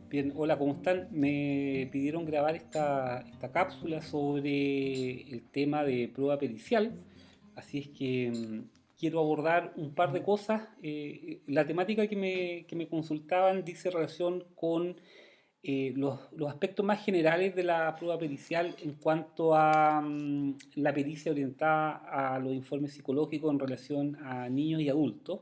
Bien, hola, ¿cómo están? Me pidieron grabar esta cápsula sobre el tema de prueba pericial, así es que quiero abordar un par de cosas. La temática que me consultaban dice relación con los aspectos más generales de la prueba pericial en cuanto a la pericia orientada a los informes psicológicos en relación a niños y adultos,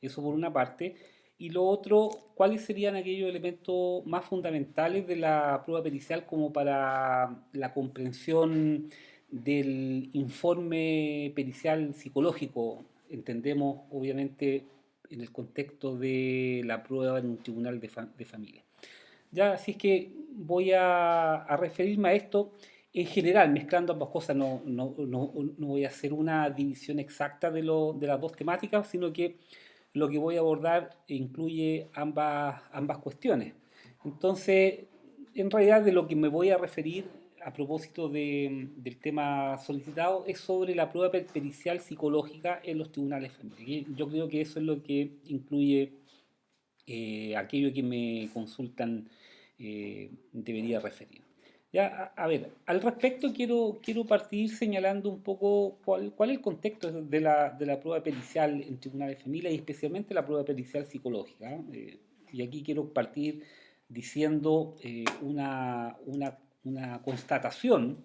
eso por una parte. Y lo otro, ¿cuáles serían aquellos elementos más fundamentales de la prueba pericial como para la comprensión del informe pericial psicológico? Entendemos, obviamente, en el contexto de la prueba en un tribunal de familia. Ya, así es que voy a referirme a esto en general, mezclando ambas cosas. No voy a hacer una división exacta de las dos temáticas, sino que lo que voy a abordar incluye ambas cuestiones. Entonces, en realidad de lo que me voy a referir a propósito del tema solicitado es sobre la prueba pericial psicológica en los tribunales familiares. Yo creo que eso es lo que incluye aquello que me consultan debería referir. Ya, a ver, al respecto quiero partir señalando un poco cuál es el contexto de la prueba pericial en tribunales de familia y especialmente la prueba pericial psicológica. Y aquí quiero partir diciendo una constatación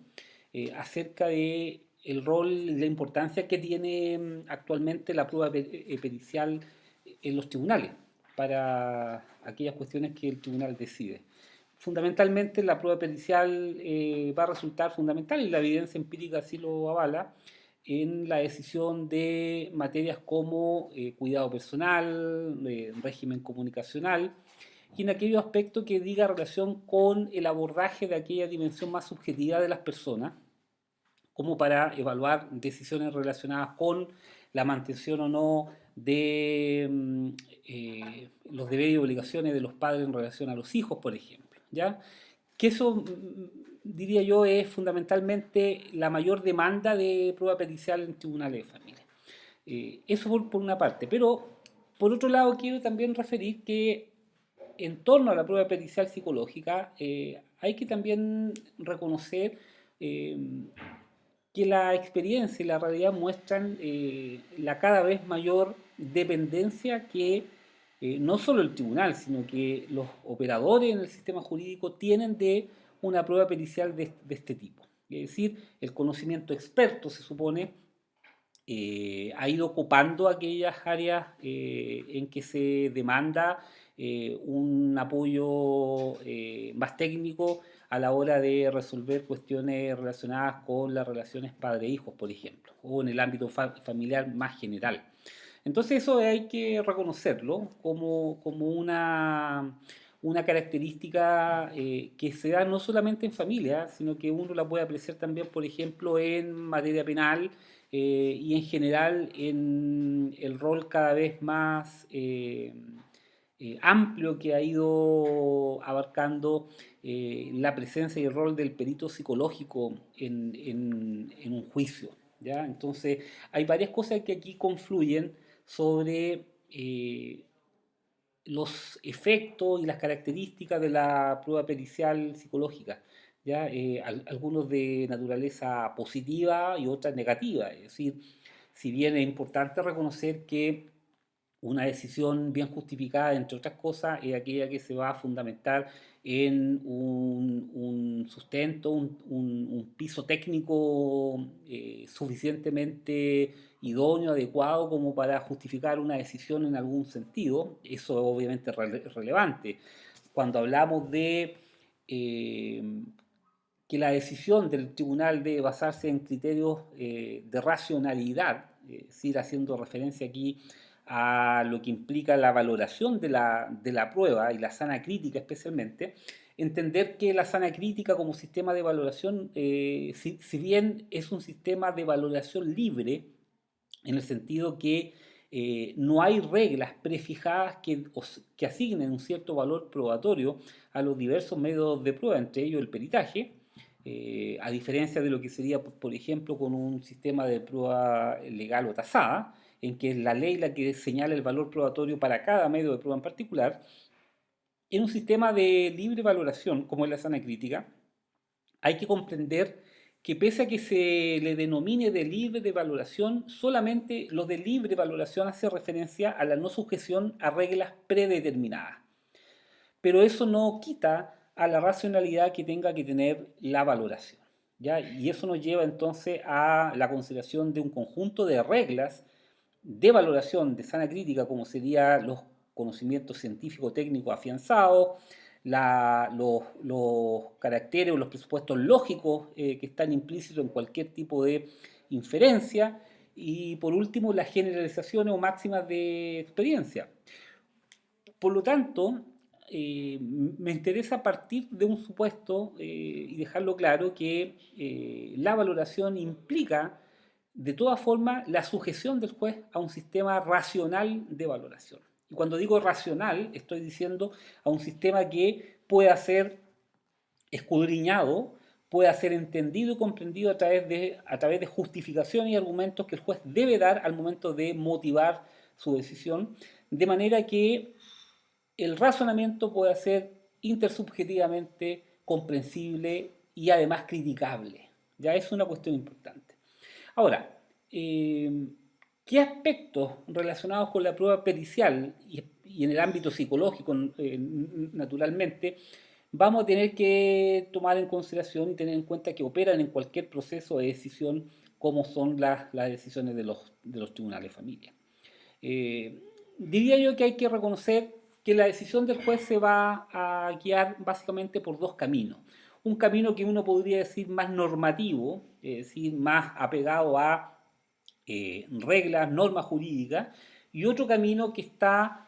acerca de el rol y la importancia que tiene actualmente la prueba pericial en los tribunales para aquellas cuestiones que el tribunal decide. Fundamentalmente la prueba pericial va a resultar fundamental y la evidencia empírica así lo avala en la decisión de materias como cuidado personal, régimen comunicacional y en aquellos aspectos que diga relación con el abordaje de aquella dimensión más subjetiva de las personas como para evaluar decisiones relacionadas con la mantención o no de los deberes y obligaciones de los padres en relación a los hijos, por ejemplo. ¿Ya? Que eso, diría yo, es fundamentalmente la mayor demanda de prueba pericial en tribunales de familia. Eso por una parte, pero por otro lado quiero también referir que en torno a la prueba pericial psicológica hay que también reconocer eh, que la experiencia y la realidad muestran la cada vez mayor dependencia que no solo el tribunal, sino que los operadores en el sistema jurídico tienen de una prueba pericial de este tipo. Es decir, el conocimiento experto, se supone, ha ido ocupando aquellas áreas en que se demanda un apoyo más técnico a la hora de resolver cuestiones relacionadas con las relaciones padre-hijos, por ejemplo, o en el ámbito familiar más general. Entonces eso hay que reconocerlo como una característica que se da no solamente en familia, sino que uno la puede apreciar también, por ejemplo, en materia penal y en general en el rol cada vez más amplio que ha ido abarcando la presencia y el rol del perito psicológico en un juicio. ¿Ya? Entonces, hay varias cosas que aquí confluyen sobre los efectos y las características de la prueba pericial psicológica, ¿ya? Algunos de naturaleza positiva y otras negativa. Es decir, si bien es importante reconocer que una decisión bien justificada, entre otras cosas, es aquella que se va a fundamentar en un sustento, un piso técnico suficientemente idóneo, adecuado como para justificar una decisión en algún sentido. Eso es obviamente relevante. Cuando hablamos de que la decisión del tribunal debe basarse en criterios de racionalidad, es decir, haciendo referencia aquí a lo que implica la valoración de la prueba y la sana crítica especialmente, entender que la sana crítica como sistema de valoración, si bien es un sistema de valoración libre, en el sentido que no hay reglas prefijadas que asignen un cierto valor probatorio a los diversos métodos de prueba, entre ellos el peritaje, a diferencia de lo que sería, por ejemplo, con un sistema de prueba legal o tasada, en que es la ley la que señala el valor probatorio para cada medio de prueba en particular. en un sistema de libre valoración, como es la sana crítica, hay que comprender que pese a que se le denomine de libre de valoración, solamente lo de libre valoración hace referencia a la no sujeción a reglas predeterminadas. Pero eso no quita a la racionalidad que tenga que tener la valoración, ¿ya? Y eso nos lleva entonces a la consideración de un conjunto de reglas de valoración de sana crítica, como serían los conocimientos científicos técnicos afianzados, los caracteres o los presupuestos lógicos que están implícitos en cualquier tipo de inferencia, y por último las generalizaciones o máximas de experiencia. Por lo tanto, me interesa partir de un supuesto y dejarlo claro que la valoración implica de todas formas la sujeción del juez a un sistema racional de valoración. Y cuando digo racional, estoy diciendo a un sistema que pueda ser escudriñado, pueda ser entendido y comprendido a través de justificaciones y argumentos que el juez debe dar al momento de motivar su decisión, de manera que el razonamiento pueda ser intersubjetivamente comprensible y además criticable. Ya es una cuestión importante. Ahora, ¿qué aspectos relacionados con la prueba pericial y en el ámbito psicológico, naturalmente, vamos a tener que tomar en consideración y tener en cuenta que operan en cualquier proceso de decisión, como son las decisiones de los tribunales de familia? Eh, Diría yo que hay que reconocer que la decisión del juez se va a guiar básicamente por dos caminos. Un camino que uno podría decir más normativo, es decir, más apegado a reglas, normas jurídicas, y otro camino que está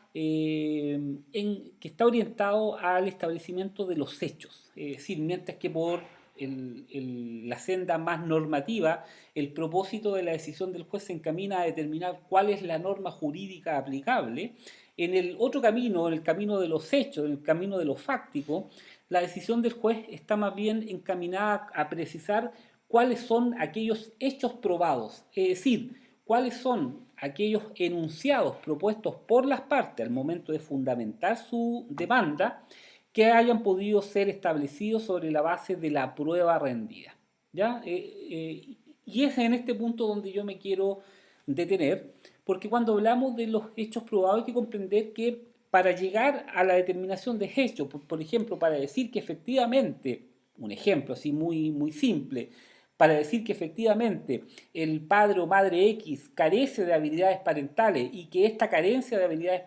orientado al establecimiento de los hechos. Es decir, mientras que por la senda más normativa, el propósito de la decisión del juez se encamina a determinar cuál es la norma jurídica aplicable. En el otro camino, en el camino de los hechos, en el camino de lo fáctico, la decisión del juez está más bien encaminada a precisar cuáles son aquellos hechos probados, es decir, cuáles son aquellos enunciados propuestos por las partes al momento de fundamentar su demanda que hayan podido ser establecidos sobre la base de la prueba rendida. ¿Ya? Y es en este punto donde yo me quiero detener, porque cuando hablamos de los hechos probados hay que comprender que para llegar a la determinación de hechos, por ejemplo, para decir que efectivamente, un ejemplo así muy, muy simple, para decir que efectivamente el padre o madre X carece de habilidades parentales y que esta carencia de habilidades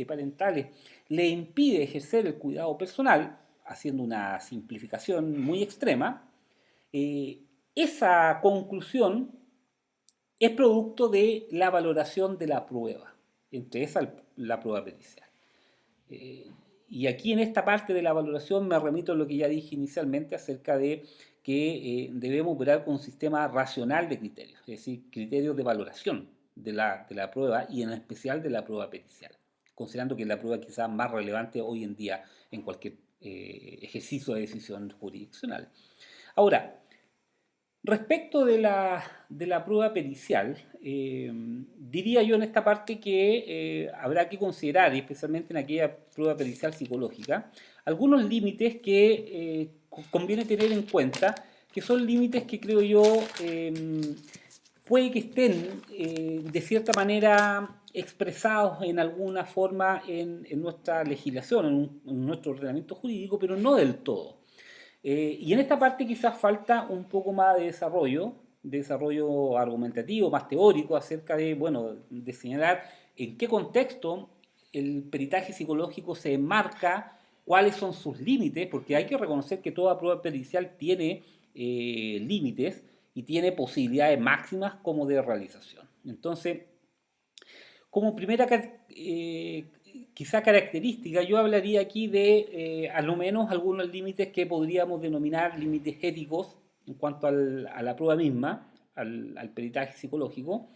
parentales le impide ejercer el cuidado personal, haciendo una simplificación muy extrema, eh, esa conclusión es producto de la valoración de la prueba, entre esa la prueba pericial. Eh, y aquí en esta parte de la valoración me remito a lo que ya dije inicialmente acerca de que debemos operar con un sistema racional de criterios, es decir, criterios de valoración de la prueba y en especial de la prueba pericial, considerando que es la prueba quizás más relevante hoy en día en cualquier ejercicio de decisión jurisdiccional. Ahora, respecto de la prueba pericial, diría yo en esta parte que habrá que considerar, y especialmente en aquella prueba pericial psicológica, algunos límites que conviene tener en cuenta, que son límites que creo yo puede que estén de cierta manera expresados en alguna forma en nuestra legislación, en nuestro ordenamiento jurídico, pero no del todo. Y en esta parte quizás falta un poco más de desarrollo argumentativo, más teórico, acerca de, bueno, de señalar en qué contexto el peritaje psicológico se enmarca, cuáles son sus límites, porque hay que reconocer que toda prueba pericial tiene límites y tiene posibilidades máximas como de realización. Entonces, como primera quizá característica, yo hablaría aquí de a lo menos algunos límites que podríamos denominar límites éticos en cuanto a la prueba misma, al peritaje psicológico.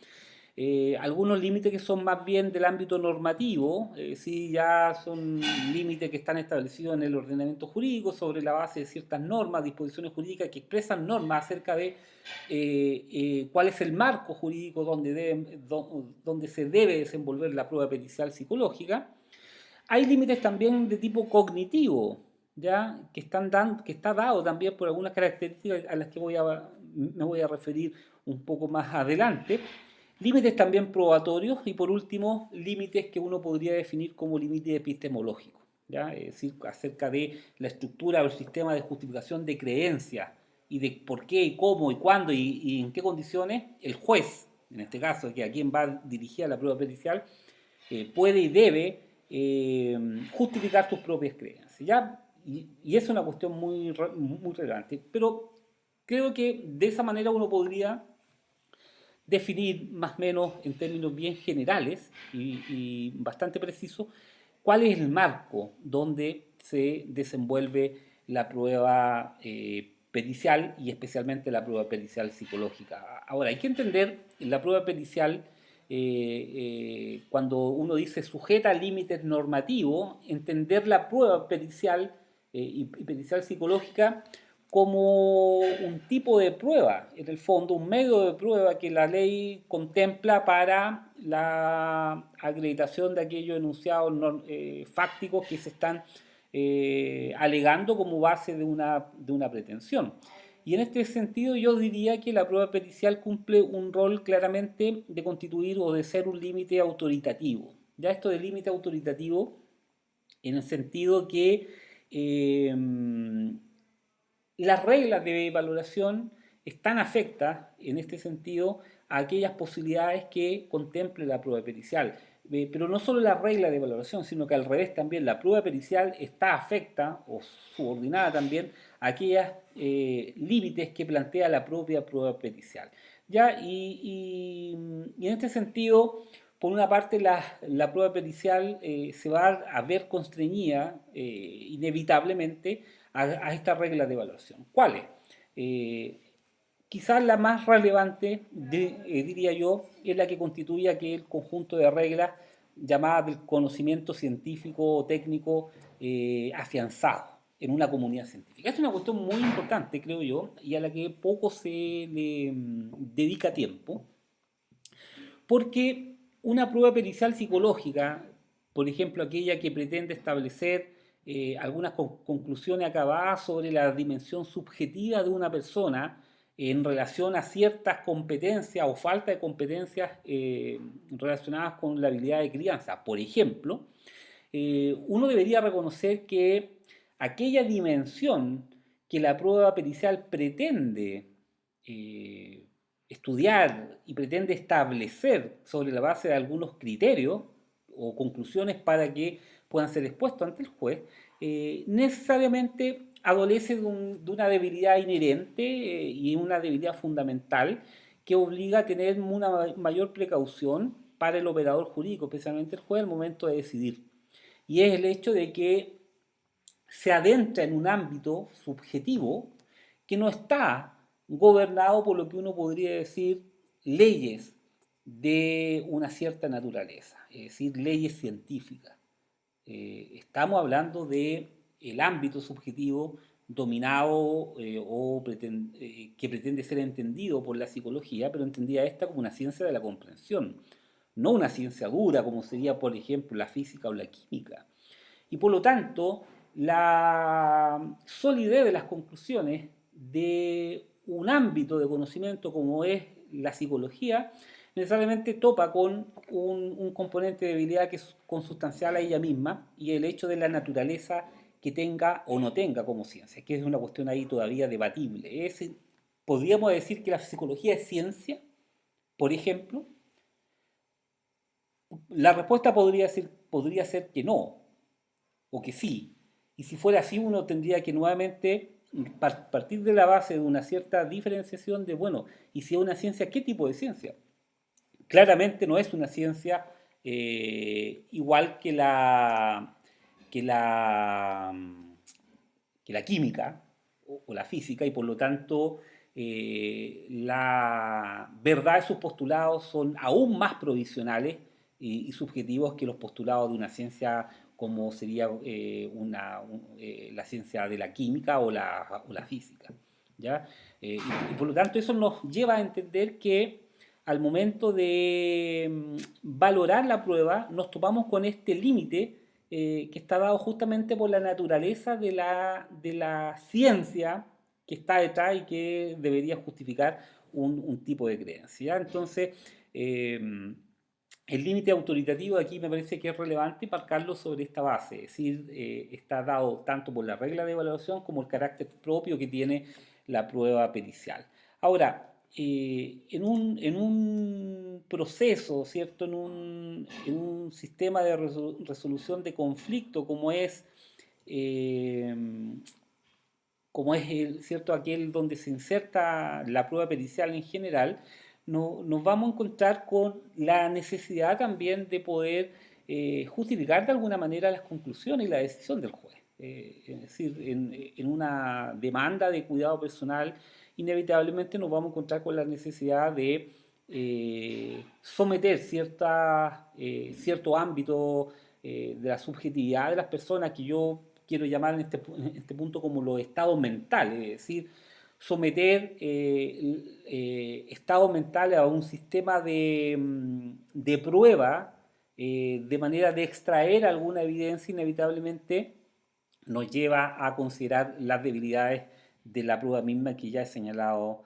Algunos límites que son más bien del ámbito normativo, sí ya son límites que están establecidos en el ordenamiento jurídico sobre la base de ciertas normas, disposiciones jurídicas que expresan normas acerca de cuál es el marco jurídico donde se debe desenvolver la prueba pericial psicológica. Hay límites también de tipo cognitivo, ¿ya? Que está dado también por algunas características a las que me voy a referir un poco más adelante. Límites también probatorios y por último, límites que uno podría definir como límites epistemológicos, ¿ya? Es decir, acerca de la estructura o el sistema de justificación de creencias y de por qué y cómo y cuándo y en qué condiciones el juez, en este caso, que a quien va dirigida la prueba pericial, puede y debe justificar sus propias creencias. ¿Ya? Y es una cuestión muy relevante. Pero creo que de esa manera uno podría definir más o menos en términos bien generales y bastante precisos cuál es el marco donde se desenvuelve la prueba pericial y especialmente la prueba pericial psicológica. Ahora, hay que entender la prueba pericial cuando uno dice sujeta a límites normativos, entender la prueba pericial y pericial psicológica como un tipo de prueba, en el fondo, un medio de prueba que la ley contempla para la acreditación de aquellos enunciados fácticos que se están alegando como base de una pretensión. Y en este sentido yo diría que la prueba pericial cumple un rol claramente de constituir o de ser un límite autoritativo. Ya esto de límite autoritativo en el sentido que eh, las reglas de valoración están afectas, en este sentido, a aquellas posibilidades que contemple la prueba pericial. Pero no solo la regla de valoración, sino que al revés también la prueba pericial está afecta o subordinada también a aquellos límites que plantea la propia prueba pericial. ¿Ya? Y en este sentido, por una parte, la prueba pericial se va a ver constreñida inevitablemente a estas reglas de evaluación. ¿Cuáles? Eh, Quizás la más relevante, diría yo, es la que constituye aquel conjunto de reglas llamadas del conocimiento científico o técnico afianzado en una comunidad científica. Esta es una cuestión muy importante, creo yo, y a la que poco se le dedica tiempo, porque una prueba pericial psicológica, por ejemplo, aquella que pretende establecer algunas conclusiones acabadas sobre la dimensión subjetiva de una persona en relación a ciertas competencias o falta de competencias relacionadas con la habilidad de crianza. Por ejemplo, uno debería reconocer que aquella dimensión que la prueba pericial pretende eh, estudiar y pretende establecer sobre la base de algunos criterios o conclusiones para que puedan ser expuestos ante el juez, necesariamente adolece de una debilidad inherente y una debilidad fundamental que obliga a tener una mayor precaución para el operador jurídico, especialmente el juez, al momento de decidir. Y es el hecho de que se adentra en un ámbito subjetivo que no está gobernado por lo que uno podría decir leyes de una cierta naturaleza, es decir, leyes científicas. Estamos hablando de el ámbito subjetivo dominado que pretende ser entendido por la psicología, pero entendida esta como una ciencia de la comprensión, no una ciencia dura como sería, por ejemplo, la física o la química. Y por lo tanto, la solidez de las conclusiones de un ámbito de conocimiento como es la psicología, necesariamente topa con un componente de debilidad que es consustancial a ella misma y el hecho de la naturaleza que tenga o no tenga como ciencia, que es una cuestión ahí todavía debatible. ¿Podríamos decir que la psicología es ciencia, por ejemplo? La respuesta podría ser que no, o que sí. Y si fuera así, uno tendría que nuevamente partir de la base de una cierta diferenciación de, bueno, y si es una ciencia, ¿qué tipo de ciencia? Claramente no es una ciencia igual que la, que la química o la física y por lo tanto la verdad de sus postulados son aún más provisionales y subjetivos que los postulados de una ciencia como sería la ciencia de la química o la física. ¿Ya? Y por lo tanto eso nos lleva a entender que al momento de valorar la prueba nos topamos con este límite que está dado justamente por la naturaleza de la ciencia que está detrás y que debería justificar un tipo de creencia. Entonces, eh, el límite autoritativo aquí me parece que es relevante marcarlo sobre esta base, es decir, está dado tanto por la regla de evaluación como el carácter propio que tiene la prueba pericial. Ahora, en un proceso, ¿cierto? En un sistema de resolución de conflicto eh, como es el, ¿cierto? Aquel donde se inserta la prueba pericial en general, nos vamos a encontrar con la necesidad también de poder justificar de alguna manera las conclusiones y la decisión del juez. Es decir, en una demanda de cuidado personal, inevitablemente nos vamos a encontrar con la necesidad de someter cierto ámbito de la subjetividad de las personas que yo quiero llamar en este punto como los estados mentales, es decir, someter estados mentales a un sistema de prueba de manera de extraer alguna evidencia inevitablemente nos lleva a considerar las debilidades de la prueba misma que ya he señalado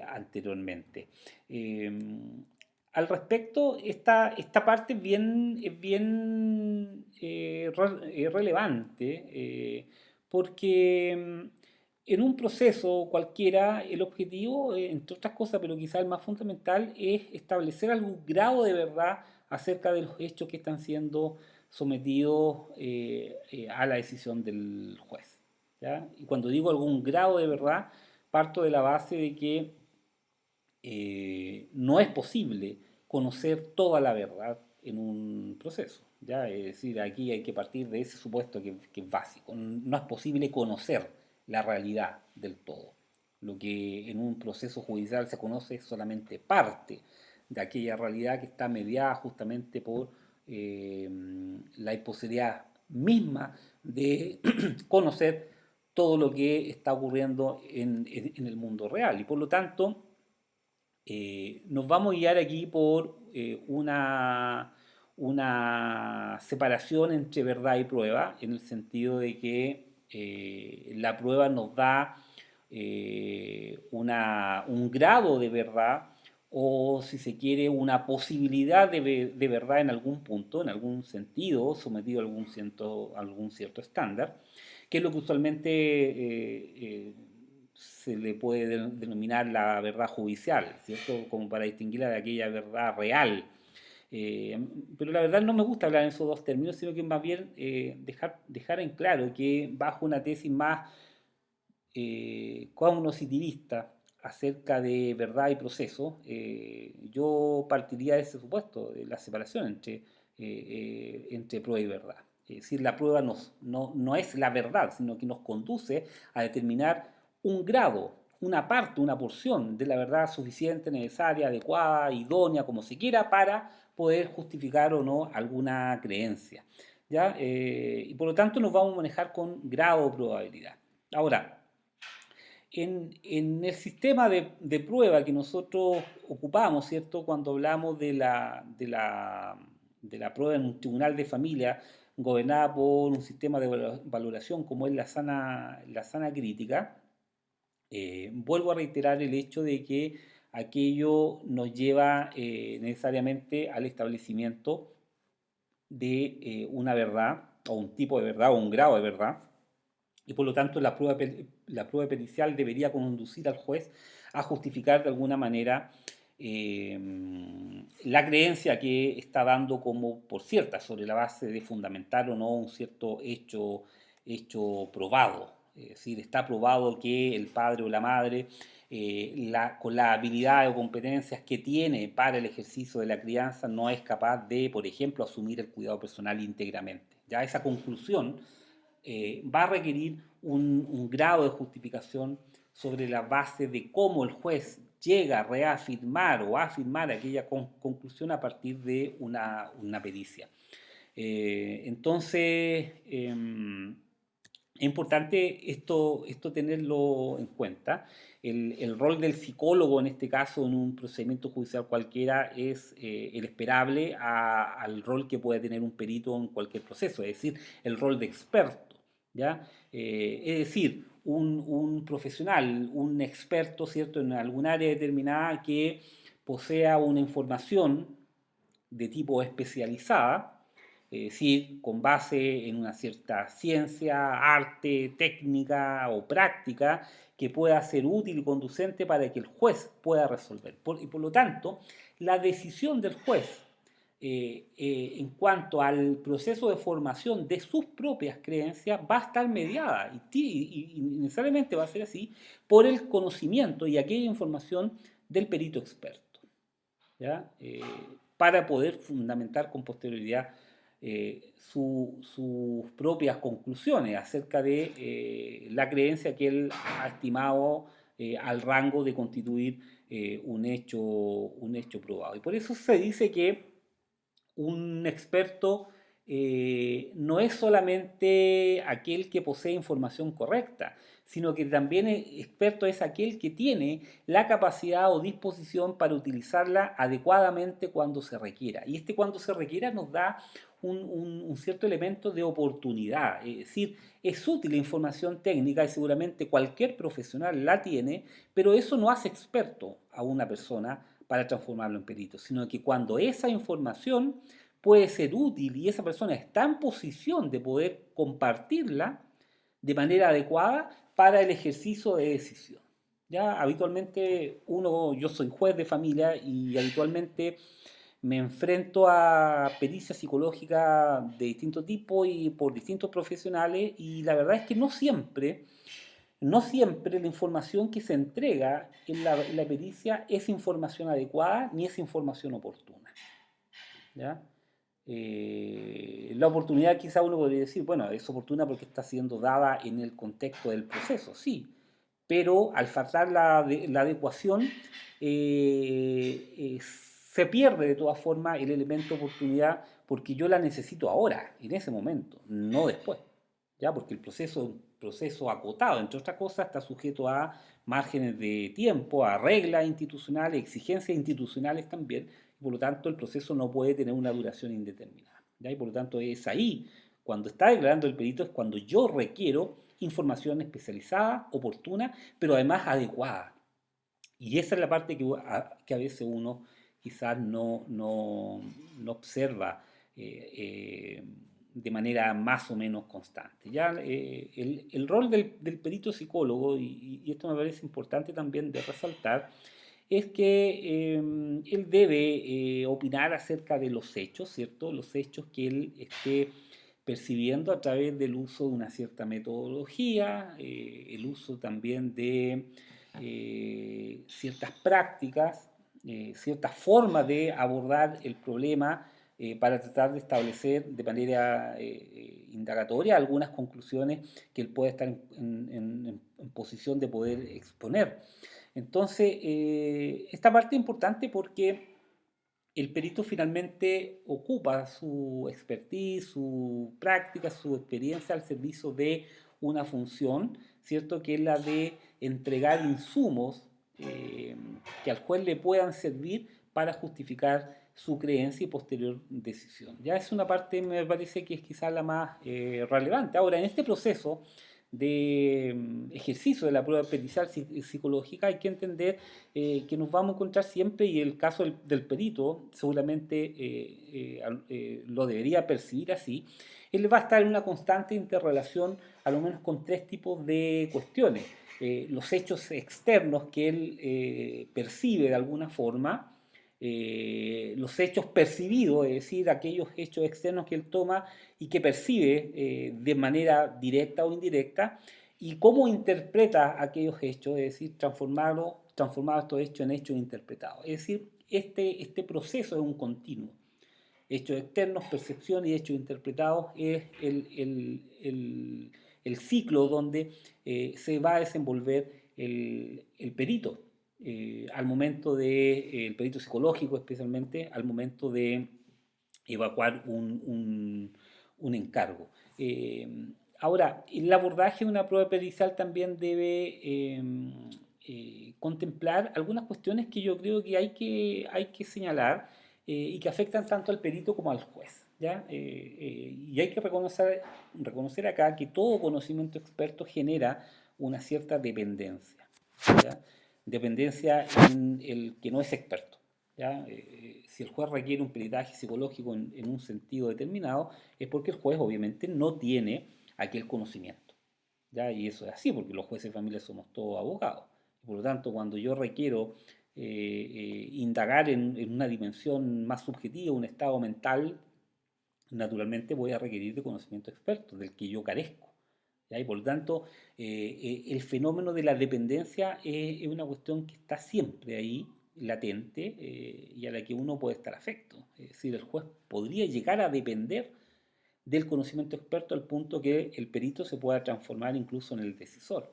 anteriormente. Eh, Al respecto, esta parte es bien relevante porque en un proceso cualquiera el objetivo, entre otras cosas, pero quizás el más fundamental, es establecer algún grado de verdad acerca de los hechos que están siendo sometidos a la decisión del juez. ¿Ya? Y cuando digo algún grado de verdad, parto de la base de que no es posible conocer toda la verdad en un proceso. ¿Ya? Es decir, aquí hay que partir de ese supuesto que es básico. No es posible conocer la realidad del todo. Lo que en un proceso judicial se conoce es solamente parte de aquella realidad que está mediada justamente por eh, la imposibilidad misma de conocer todo lo que está ocurriendo en el mundo real. Y por lo tanto, nos vamos a guiar aquí por una separación entre verdad y prueba, en el sentido de que la prueba nos da un grado de verdad o, si se quiere, una posibilidad de verdad en algún punto, en algún sentido, sometido a algún cierto estándar, que es lo que usualmente se le puede denominar la verdad judicial, ¿cierto? Como para distinguirla de aquella verdad real. Eh, pero la verdad no me gusta hablar en esos dos términos, sino que más bien dejar en claro que bajo una tesis más cognoscitivista acerca de verdad y proceso, yo partiría de ese supuesto, de la separación entre prueba y verdad. Es decir, la prueba no es la verdad, sino que nos conduce a determinar un grado, una parte, una porción de la verdad suficiente, necesaria, adecuada, idónea, como se quiera, para poder justificar o no alguna creencia. ¿Ya? Y por lo tanto nos vamos a manejar con grado de probabilidad. Ahora, en el sistema de prueba que nosotros ocupamos, ¿cierto? Cuando hablamos de la prueba en un tribunal de familia gobernada por un sistema de valoración como es la sana crítica, vuelvo a reiterar el hecho de que aquello nos lleva necesariamente al establecimiento de una verdad, o un tipo de verdad, o un grado de verdad, y por lo tanto la prueba pericial debería conducir al juez a justificar de alguna manera eh, la creencia que está dando como por cierta, sobre la base de fundamentar o no un cierto hecho probado. Es decir, está probado que el padre o la madre, con la habilidad o competencias que tiene para el ejercicio de la crianza, no es capaz de, por ejemplo, asumir el cuidado personal íntegramente. Ya esa conclusión va a requerir un grado de justificación sobre la base de cómo el juez llega a reafirmar o a afirmar aquella conclusión a partir de una pericia. Entonces, Es importante esto tenerlo en cuenta. El rol del psicólogo en este caso, en un procedimiento judicial cualquiera, es el esperable al rol que puede tener un perito en cualquier proceso, es decir, el rol de experto, ¿ya? Es decir, un profesional, un experto, ¿cierto?, en algún área determinada que posea una información de tipo especializada, es decir, con base en una cierta ciencia, arte, técnica o práctica que pueda ser útil y conducente para que el juez pueda resolver. Y por lo tanto, la decisión del juez en cuanto al proceso de formación de sus propias creencias va a estar mediada y necesariamente va a ser así por el conocimiento y aquella información del perito experto. ¿Ya? Para poder fundamentar con posterioridad sus propias conclusiones acerca de la creencia que él ha estimado al rango de constituir un hecho probado. Y por eso se dice que un experto no es solamente aquel que posee información correcta, sino que también experto es aquel que tiene la capacidad o disposición para utilizarla adecuadamente cuando se requiera. Y cuando se requiera nos da un cierto elemento de oportunidad, es decir, es útil la información técnica y seguramente cualquier profesional la tiene, pero eso no hace experto a una persona para transformarlo en perito, sino que cuando esa información puede ser útil y esa persona está en posición de poder compartirla de manera adecuada para el ejercicio de decisión. Ya habitualmente yo soy juez de familia y habitualmente me enfrento a pericias psicológicas de distinto tipo y por distintos profesionales y la verdad es que no siempre la información que se entrega en la pericia es información adecuada ni es información oportuna. ¿Ya? La oportunidad quizá uno podría decir, bueno, es oportuna porque está siendo dada en el contexto del proceso, sí, pero al faltar la adecuación se pierde de todas formas el elemento de oportunidad porque yo la necesito ahora, en ese momento, no después, ¿ya? Porque el proceso es un proceso acotado, entre otras cosas, está sujeto a márgenes de tiempo, a reglas institucionales, exigencias institucionales también, y por lo tanto el proceso no puede tener una duración indeterminada, ¿ya? Y por lo tanto es ahí, cuando está declarando el perito, es cuando yo requiero información especializada, oportuna, pero además adecuada. Y esa es la parte que a veces uno quizás no observa eh, de manera más o menos constante. Ya el rol del perito psicólogo, y esto me parece importante también de resaltar, es que él debe opinar acerca de los hechos, ¿cierto? Los hechos que él esté percibiendo a través del uso de una cierta metodología, el uso también de ciertas prácticas, ciertas formas de abordar el problema para tratar de establecer de manera indagatoria algunas conclusiones que él puede estar en posición de poder exponer. Entonces, esta parte es importante porque el perito finalmente ocupa su expertise, su práctica, su experiencia al servicio de una función, ¿cierto? Que es la de entregar insumos que al juez le puedan servir para justificar su creencia y posterior decisión. Ya es una parte, me parece que es quizás la más relevante. Ahora, en este proceso de ejercicio de la prueba pericial psicológica hay que entender que nos vamos a encontrar siempre, y el caso del perito seguramente lo debería percibir así, él va a estar en una constante interrelación a lo menos con tres tipos de cuestiones. Los hechos externos que él percibe de alguna forma, los hechos percibidos, es decir, aquellos hechos externos que él toma y que percibe de manera directa o indirecta, y cómo interpreta aquellos hechos, es decir, transformar estos hechos en hechos interpretados. Es decir, este proceso es un continuo. Hechos externos, percepción y hechos interpretados es el ciclo donde se va a desenvolver el perito, el perito psicológico especialmente, al momento de evacuar un encargo. Ahora, el abordaje de una prueba pericial también debe contemplar algunas cuestiones que yo creo que hay que señalar y que afectan tanto al perito como al juez. ¿Ya? Y hay que reconocer acá que todo conocimiento experto genera una cierta dependencia. ¿Ya? Dependencia en el que no es experto. ¿Ya? Si el juez requiere un peritaje psicológico en un sentido determinado, es porque el juez obviamente no tiene aquel conocimiento. ¿Ya? Y eso es así, porque los jueces de familia somos todos abogados. Por lo tanto, cuando yo requiero indagar en una dimensión más subjetiva, un estado mental, naturalmente voy a requerir de conocimiento experto, del que yo carezco. ¿Ya? Y por lo tanto, el fenómeno de la dependencia es una cuestión que está siempre ahí, latente, y a la que uno puede estar afecto. Es decir, el juez podría llegar a depender del conocimiento experto al punto que el perito se pueda transformar incluso en el decisor,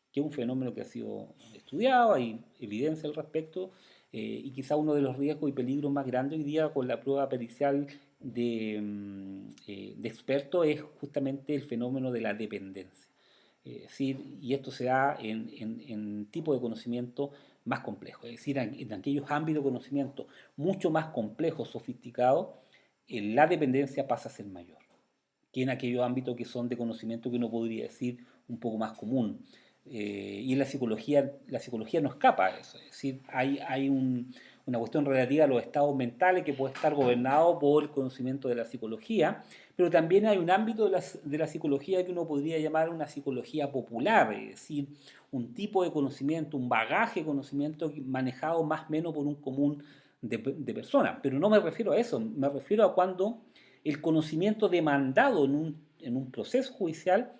que es un fenómeno que ha sido estudiado, hay evidencia al respecto, y quizá uno de los riesgos y peligros más grandes hoy día con la prueba pericial de expertos es justamente el fenómeno de la dependencia. Y esto se da en tipo de conocimiento más complejo, es decir, en aquellos ámbitos de conocimiento mucho más complejos, sofisticados, la dependencia pasa a ser mayor que en aquellos ámbitos que son de conocimiento que uno podría decir un poco más común. Y en la psicología no escapa a eso, es decir, hay una cuestión relativa a los estados mentales que puede estar gobernado por el conocimiento de la psicología, pero también hay un ámbito de la psicología que uno podría llamar una psicología popular, es decir, un tipo de conocimiento, un bagaje de conocimiento manejado más o menos por un común de personas. Pero no me refiero a eso, me refiero a cuando el conocimiento demandado en un proceso judicial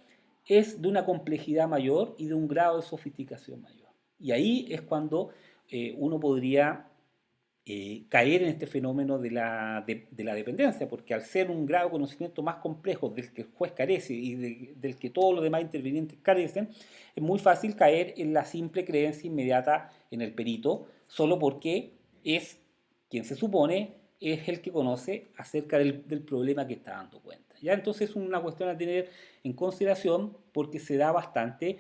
es de una complejidad mayor y de un grado de sofisticación mayor. Y ahí es cuando uno podría caer en este fenómeno de la dependencia, porque al ser un grado de conocimiento más complejo del que el juez carece y del que todos los demás intervinientes carecen, es muy fácil caer en la simple creencia inmediata en el perito, solo porque es quien se supone es el que conoce acerca del problema que está dando cuenta. ¿Ya? Entonces es una cuestión a tener en consideración porque se da bastante,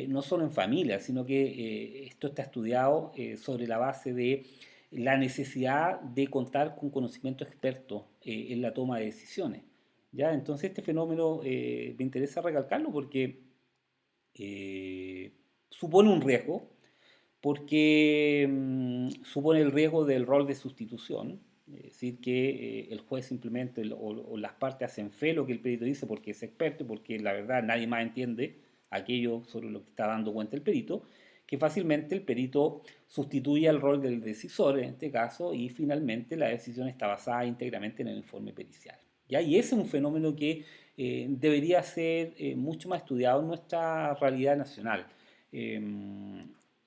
no solo en familia, sino que esto está estudiado sobre la base de la necesidad de contar con conocimiento experto en la toma de decisiones. ¿Ya? Entonces este fenómeno me interesa recalcarlo porque eh, supone un riesgo, porque supone el riesgo del rol de sustitución, es decir, que el juez simplemente o las partes hacen fe lo que el perito dice porque es experto y porque la verdad nadie más entiende aquello sobre lo que está dando cuenta el perito, que fácilmente el perito sustituye el rol del decisor en este caso y finalmente la decisión está basada íntegramente en el informe pericial. ¿Ya? Y ese es un fenómeno que debería ser mucho más estudiado en nuestra realidad nacional. Eh,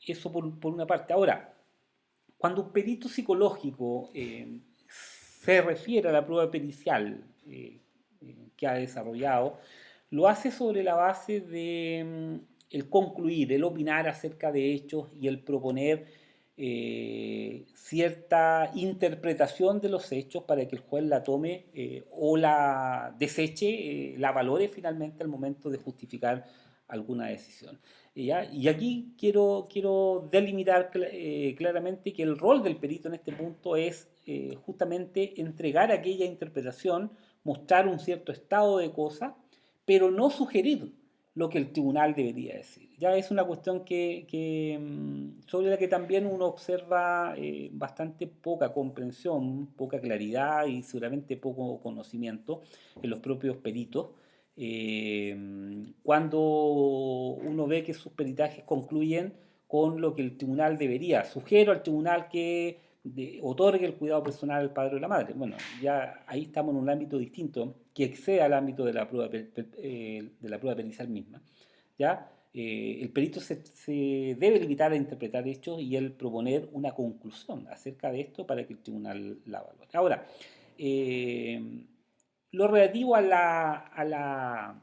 Eso por una parte. Ahora, cuando un perito psicológico se refiere a la prueba pericial que ha desarrollado, lo hace sobre la base de el concluir, el opinar acerca de hechos y el proponer cierta interpretación de los hechos para que el juez la tome o la deseche, la valore finalmente al momento de justificar alguna decisión. ¿Ya? Y aquí quiero delimitar claramente que el rol del perito en este punto es justamente entregar aquella interpretación, mostrar un cierto estado de cosas, pero no sugerir lo que el tribunal debería decir. Ya es una cuestión sobre la que también uno observa bastante poca comprensión, poca claridad y seguramente poco conocimiento en los propios peritos cuando uno ve que sus peritajes concluyen con lo que el tribunal debería. Sugiero al tribunal que otorgue el cuidado personal al padre o la madre. Bueno, ya ahí estamos en un ámbito distinto que excede al ámbito de la prueba, de la prueba pericial misma. ¿Ya? El perito se debe limitar a interpretar hechos y él proponer una conclusión acerca de esto para que el tribunal la valore. Ahora, eh, lo relativo a la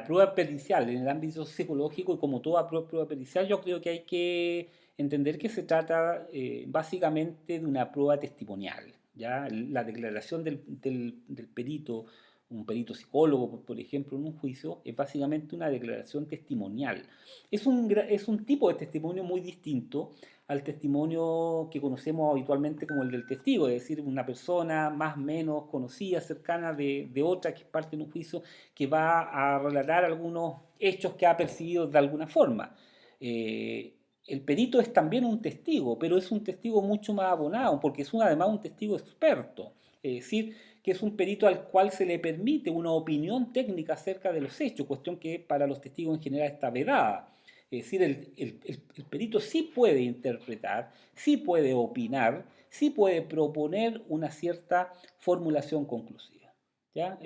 prueba pericial en el ámbito psicológico y como toda prueba pericial, yo creo que hay que entender que se trata básicamente de una prueba testimonial. ¿Ya? La declaración del perito un perito psicólogo, por ejemplo, en un juicio, es básicamente una declaración testimonial. Es un tipo de testimonio muy distinto al testimonio que conocemos habitualmente como el del testigo, es decir, una persona más o menos conocida, cercana de otra que es parte de un juicio, que va a relatar algunos hechos que ha percibido de alguna forma. El perito es también un testigo, pero es un testigo mucho más abonado, porque es además un testigo experto. Es decir, que es un perito al cual se le permite una opinión técnica acerca de los hechos, cuestión que para los testigos en general está vedada. Es decir, el perito sí puede interpretar, sí puede opinar, sí puede proponer una cierta formulación conclusiva. ¿Ya?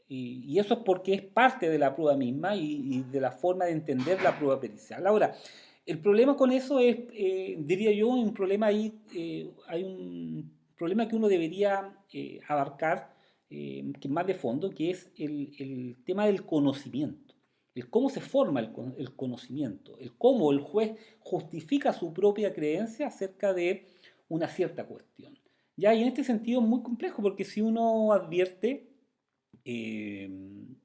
Y eso es porque es parte de la prueba misma y de la forma de entender la prueba pericial. Ahora, el problema con eso es, diría yo, un problema ahí, hay un problema que uno debería abarcar, que es más de fondo, que es el tema del conocimiento, el cómo se forma el conocimiento, el cómo el juez justifica su propia creencia acerca de una cierta cuestión. Ya, y en este sentido es muy complejo, porque si uno advierte, eh,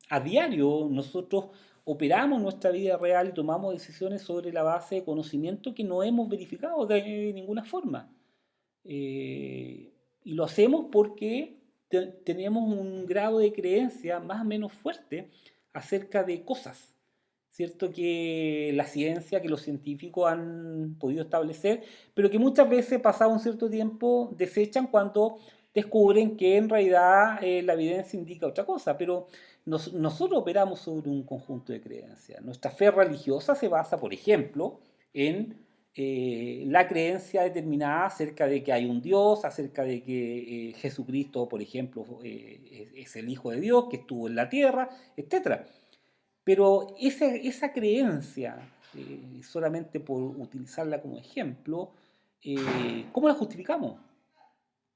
a diario nosotros operamos nuestra vida real y tomamos decisiones sobre la base de conocimiento que no hemos verificado de ninguna forma. Y lo hacemos porque tenemos un grado de creencia más o menos fuerte acerca de cosas, ¿cierto? Que la ciencia, que los científicos han podido establecer, pero que muchas veces, pasado un cierto tiempo, desechan cuando descubren que en realidad la evidencia indica otra cosa. Pero nosotros operamos sobre un conjunto de creencias. Nuestra fe religiosa se basa, por ejemplo, en la creencia determinada acerca de que hay un Dios, acerca de que Jesucristo, por ejemplo, es el Hijo de Dios, que estuvo en la tierra, etcétera. Pero esa creencia, solamente por utilizarla como ejemplo, ¿cómo la justificamos?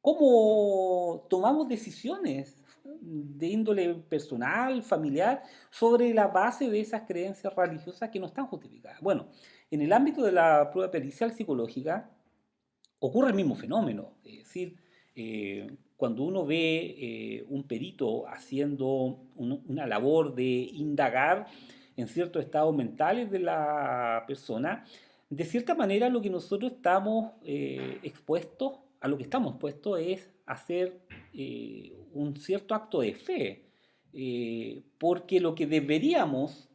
¿Cómo tomamos decisiones de índole personal, familiar, sobre la base de esas creencias religiosas que no están justificadas? Bueno, en el ámbito de la prueba pericial psicológica ocurre el mismo fenómeno. Es decir, cuando uno ve un perito haciendo una labor de indagar en ciertos estados mentales de la persona, de cierta manera lo que nosotros estamos expuestos, a lo que estamos expuestos es hacer un cierto acto de fe, porque lo que deberíamos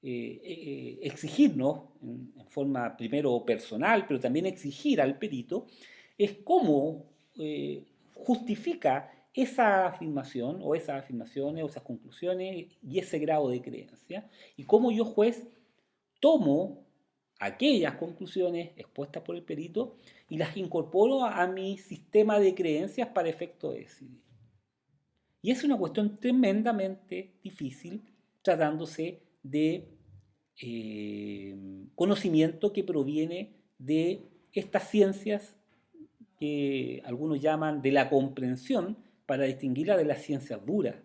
exigirnos en forma primero personal, pero también exigir al perito, es cómo justifica esa afirmación o esas afirmaciones o esas conclusiones y ese grado de creencia, y cómo yo, juez, tomo aquellas conclusiones expuestas por el perito y las incorporo a mi sistema de creencias para efecto de decidir. Y es una cuestión tremendamente difícil tratándose de conocimiento que proviene de estas ciencias que algunos llaman de la comprensión para distinguirla de las ciencias duras,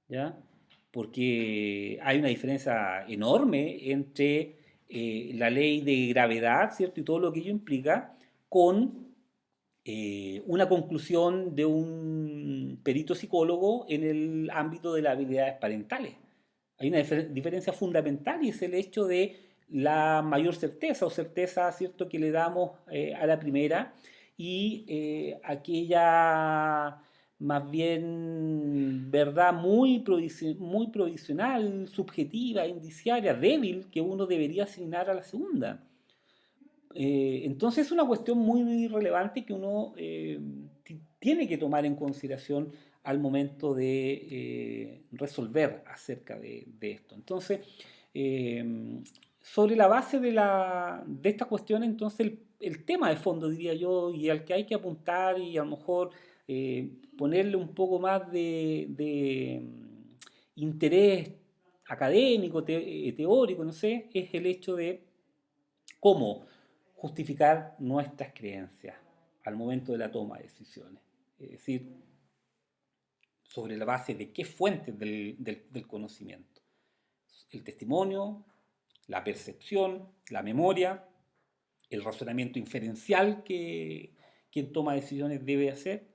¿ya? Porque hay una diferencia enorme entre la ley de gravedad, ¿cierto? Y todo lo que ello implica con una conclusión de un perito psicólogo en el ámbito de las habilidades parentales. Hay una diferencia fundamental y es el hecho de la mayor certeza o certeza, ¿cierto?, que le damos a la primera y aquella más bien verdad muy provisional, subjetiva, indiciaria, débil que uno debería asignar a la segunda. Entonces es una cuestión muy relevante que uno tiene que tomar en consideración al momento de resolver acerca de esto. Entonces, eh, sobre la base de esta cuestión, entonces el tema de fondo, diría yo, y al que hay que apuntar y a lo mejor ponerle un poco más de interés académico, teórico, no sé, es el hecho de cómo justificar nuestras creencias al momento de la toma de decisiones. Es decir, sobre la base de qué fuentes del conocimiento. El testimonio, la percepción, la memoria, el razonamiento inferencial que quien toma decisiones debe hacer,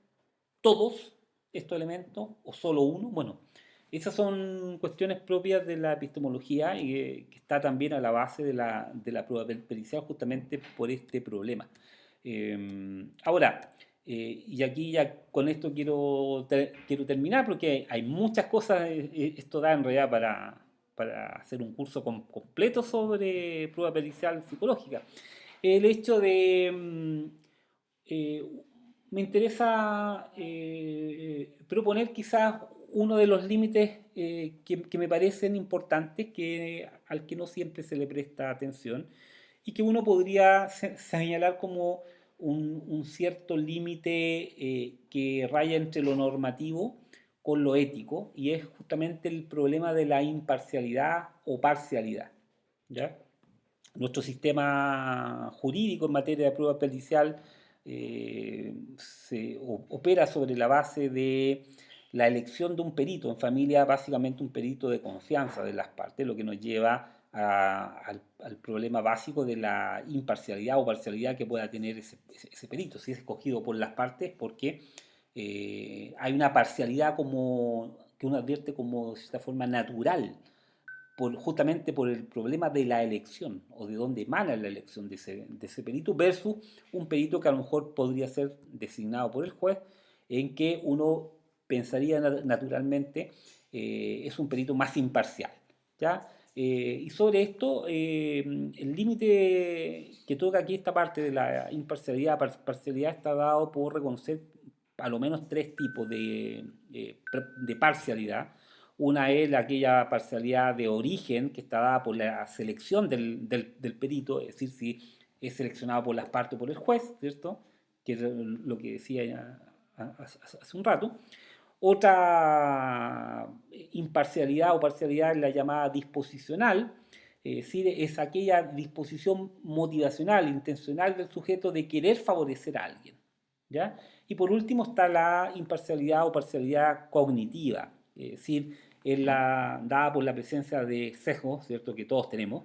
todos estos elementos o solo uno? Bueno, esas son cuestiones propias de la epistemología y que está también a la base de la prueba pericial justamente por este problema. Ahora, y aquí ya con esto quiero terminar porque hay muchas cosas, esto da en realidad para hacer un curso completo sobre prueba pericial psicológica. El hecho de, eh, me interesa proponer quizás uno de los límites que me parecen importantes, al que no siempre se le presta atención, y que uno podría señalar como un cierto límite que raya entre lo normativo con lo ético, y es justamente el problema de la imparcialidad o parcialidad. ¿Ya? Nuestro sistema jurídico en materia de prueba pericial opera sobre la base de la elección de un perito, en familia básicamente un perito de confianza de las partes, lo que nos lleva al problema básico de la imparcialidad o parcialidad que pueda tener ese perito, si es escogido por las partes, porque hay una parcialidad como, que uno advierte como de cierta forma natural justamente por el problema de la elección o de dónde emana la elección de ese perito versus un perito que a lo mejor podría ser designado por el juez, en que uno pensaría naturalmente es un perito más imparcial. ¿Ya? Y sobre esto, el límite que toca aquí esta parte de la imparcialidad, parcialidad está dado por reconocer a lo menos tres tipos de parcialidad. Una es aquella parcialidad de origen que está dada por la selección del perito, es decir, si es seleccionado por las partes o por el juez, ¿cierto? Que es lo que decía ya hace un rato. Otra imparcialidad o parcialidad es la llamada disposicional, es decir, es aquella disposición motivacional, intencional del sujeto de querer favorecer a alguien. ¿Ya? Y por último está la imparcialidad o parcialidad cognitiva, es decir, es la dada por la presencia de sesgos, ¿cierto? Que todos tenemos,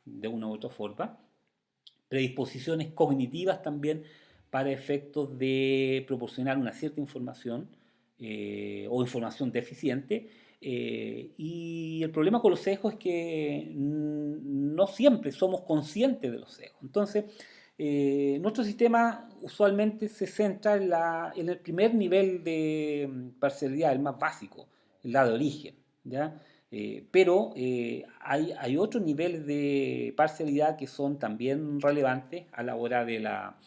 de una u otra forma, predisposiciones cognitivas también para efectos de proporcionar una cierta información o información deficiente. Y el problema con los sesgos es que no siempre somos conscientes de los sesgos. Entonces, nuestro sistema usualmente se centra en el primer nivel de parcialidad, el más básico, la de origen. ¿Ya? Pero hay otros niveles de parcialidad que son también relevantes a la hora de la,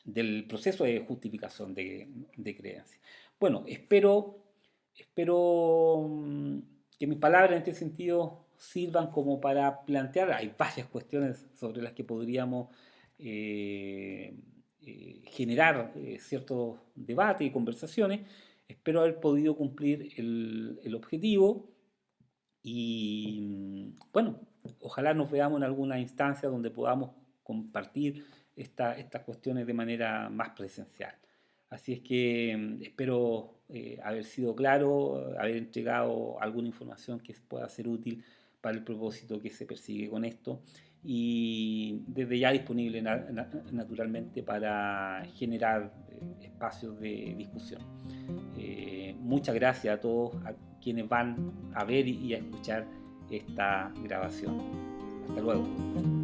del proceso de justificación de creencias. Bueno, espero que mis palabras en este sentido sirvan como para plantear, hay varias cuestiones sobre las que podríamos generar cierto debate y conversaciones. Espero haber podido cumplir el objetivo y bueno, ojalá nos veamos en alguna instancia donde podamos compartir estas cuestiones de manera más presencial. Así es que espero haber sido claro, haber entregado alguna información que pueda ser útil para el propósito que se persigue con esto y desde ya disponible naturalmente para generar espacios de discusión. Muchas gracias a todos a quienes van a ver y a escuchar esta grabación. Hasta luego.